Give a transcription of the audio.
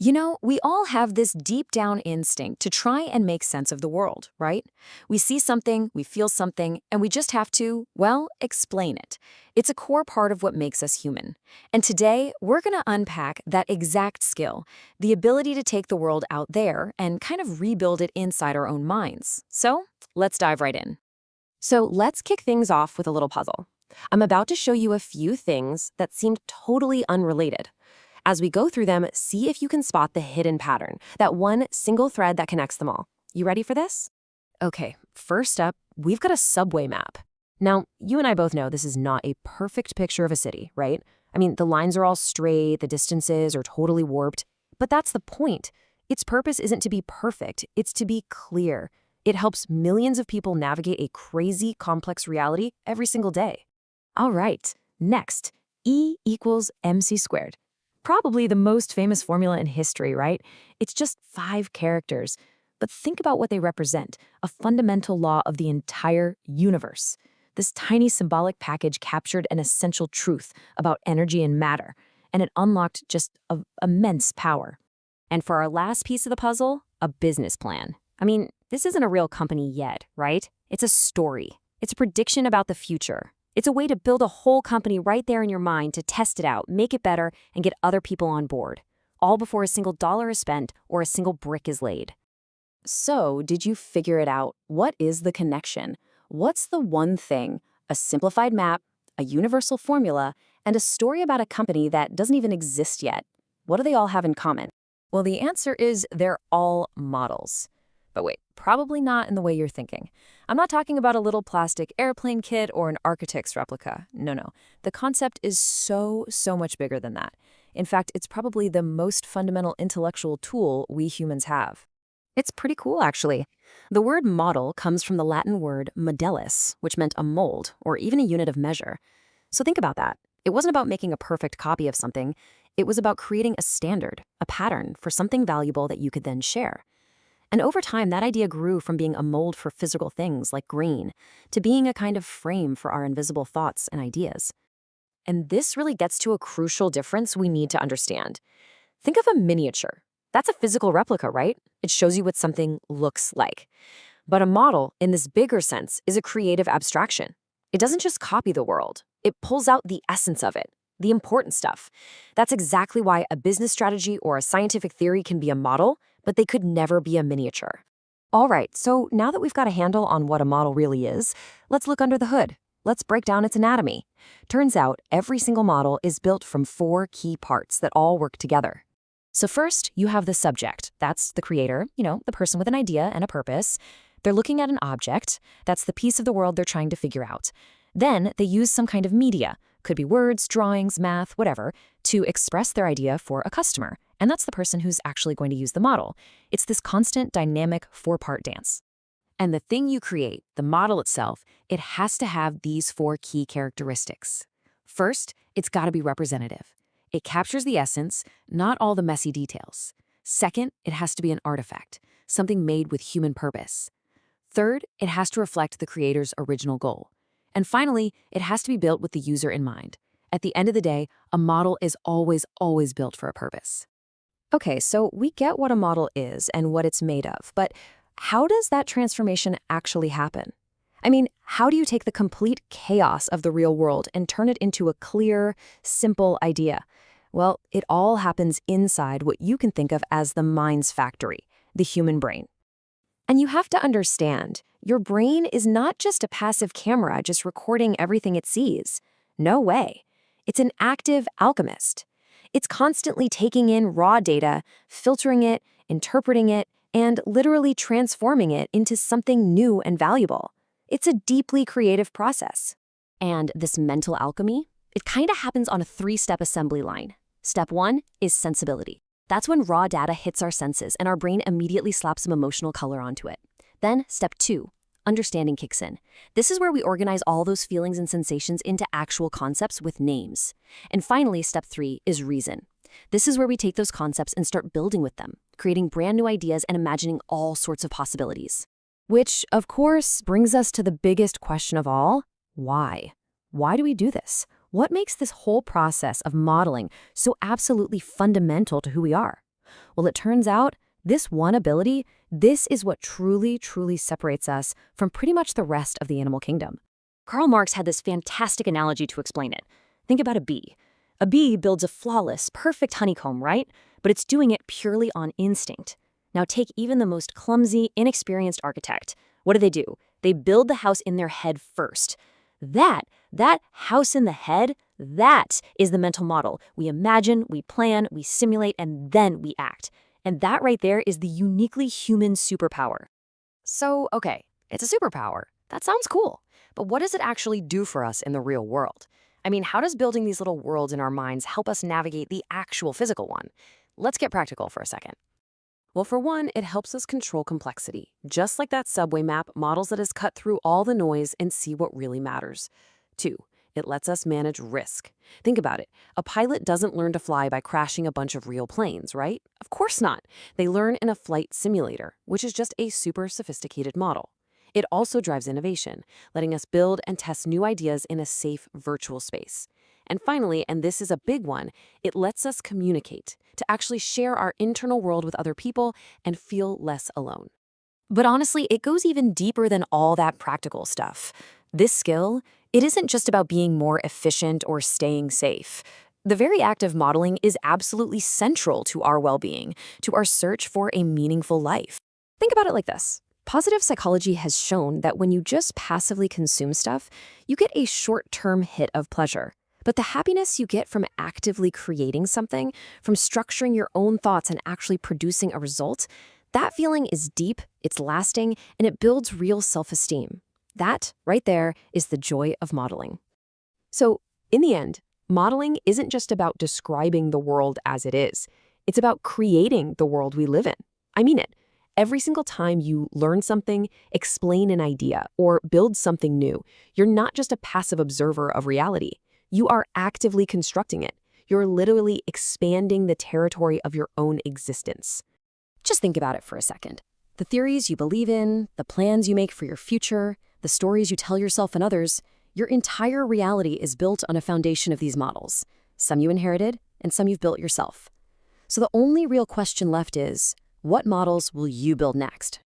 We all have this deep down instinct to try and make sense of the world, right? We see something, we feel something, and we just have to, well, explain it. It's a core part of what makes us human. And today, we're going to unpack that exact skill, the ability to take the world out there and kind of rebuild it inside our own minds. So, let's dive right in. So let's kick things off with a little puzzle. I'm about to show you a few things that seemed totally unrelated. As we go through them, see if you can spot the hidden pattern, that one single thread that connects them all. You ready for this? Okay, first up, we've got a subway map. Now, you and I both know this is not a perfect picture of a city, right? I mean, the lines are all straight, the distances are totally warped, but that's the point. Its purpose isn't to be perfect, it's to be clear. It helps millions of people navigate a crazy, complex reality every single day. All right, next, E equals mc squared. Probably the most famous formula in history, right? It's just 5 characters. But think about what they represent, a fundamental law of the entire universe. This tiny symbolic package captured an essential truth about energy and matter, and it unlocked just immense power. And for our last piece of the puzzle, a business plan. I mean, this isn't a real company yet, right? It's a story. It's a prediction about the future. It's a way to build a whole company right there in your mind to test it out, make it better, and get other people on board, all before a single dollar is spent or a single brick is laid. So, did you figure it out? What is the connection? What's the one thing, a simplified map, a universal formula, and a story about a company that doesn't even exist yet? What do they all have in common? Well, the answer is they're all models. But wait, probably not in the way you're thinking. I'm not talking about a little plastic airplane kit or an architect's replica. No. The concept is so much bigger than that. In fact, it's probably the most fundamental intellectual tool we humans have. It's pretty cool, actually. The word model comes from the Latin word modellus, which meant a mold, or even a unit of measure. So think about that. It wasn't about making a perfect copy of something. It was about creating a standard, a pattern for something valuable that you could then share. And over time, that idea grew from being a mold for physical things like grain to being a kind of frame for our invisible thoughts and ideas. And this really gets to a crucial difference we need to understand. Think of a miniature. That's a physical replica, right? It shows you what something looks like. But a model, in this bigger sense, is a creative abstraction. It doesn't just copy the world. It pulls out the essence of it, the important stuff. That's exactly why a business strategy or a scientific theory can be a model, but they could never be a miniature. All right, so now that we've got a handle on what a model really is, let's look under the hood. Let's break down its anatomy. Turns out every single model is built from 4 key parts that all work together. So first, you have the subject. That's the creator, the person with an idea and a purpose. They're looking at an object. That's the piece of the world they're trying to figure out. Then they use some kind of media, could be words, drawings, math, whatever, to express their idea for a customer. And that's the person who's actually going to use the model. It's this constant, dynamic 4-part dance. And the thing you create, the model itself, it has to have these 4 key characteristics. First, it's got to be representative. It captures the essence, not all the messy details. Second, it has to be an artifact, something made with human purpose. Third, it has to reflect the creator's original goal. And finally, it has to be built with the user in mind. At the end of the day, a model is always built for a purpose. Okay, so we get what a model is and what it's made of, but how does that transformation actually happen? I mean, how do you take the complete chaos of the real world and turn it into a clear, simple idea? Well, it all happens inside what you can think of as the mind's factory, the human brain. And you have to understand, your brain is not just a passive camera just recording everything it sees. No way. It's an active alchemist. It's constantly taking in raw data, filtering it, interpreting it, and literally transforming it into something new and valuable. It's a deeply creative process. And this mental alchemy, it kind of happens on a 3-step assembly line. Step 1 is sensibility. That's when raw data hits our senses and our brain immediately slaps some emotional color onto it. Then, step 2, understanding kicks in. This is where we organize all those feelings and sensations into actual concepts with names. And finally, step 3 is reason. This is where we take those concepts and start building with them, creating brand new ideas and imagining all sorts of possibilities. Which, of course, brings us to the biggest question of all, why? Why do we do this? What makes this whole process of modeling so absolutely fundamental to who we are? Well, it turns out this one ability, this is what truly, truly separates us from pretty much the rest of the animal kingdom. Karl Marx had this fantastic analogy to explain it. Think about a bee. A bee builds a flawless, perfect honeycomb, right? But it's doing it purely on instinct. Now take even the most clumsy, inexperienced architect. What do? They build the house in their head first. That house in the head, that is the mental model. We imagine, we plan, we simulate, and then we act. And that right there is the uniquely human superpower. So, okay, it's a superpower. That sounds cool. But what does it actually do for us in the real world? I mean, how does building these little worlds in our minds help us navigate the actual physical one? Let's get practical for a second. Well, for one, it helps us control complexity. Just like that subway map models that has cut through all the noise and see what really matters. 2, it lets us manage risk. Think about it. A pilot doesn't learn to fly by crashing a bunch of real planes, right? Of course not. They learn in a flight simulator, which is just a super sophisticated model. It also drives innovation, letting us build and test new ideas in a safe virtual space. And finally, and this is a big one, it lets us communicate, to actually share our internal world with other people and feel less alone. But honestly, it goes even deeper than all that practical stuff. This skill, it isn't just about being more efficient or staying safe. The very act of modeling is absolutely central to our well-being, to our search for a meaningful life. Think about it like this. Positive psychology has shown that when you just passively consume stuff, you get a short-term hit of pleasure. But the happiness you get from actively creating something, from structuring your own thoughts and actually producing a result, that feeling is deep, it's lasting, and it builds real self-esteem. That, right there, is the joy of modeling. So, in the end, modeling isn't just about describing the world as it is. It's about creating the world we live in. I mean it. Every single time you learn something, explain an idea, or build something new, you're not just a passive observer of reality. You are actively constructing it. You're literally expanding the territory of your own existence. Just think about it for a second. The theories you believe in, the plans you make for your future, the stories you tell yourself and others, your entire reality is built on a foundation of these models. Some you inherited, and some you've built yourself. So the only real question left is, what models will you build next?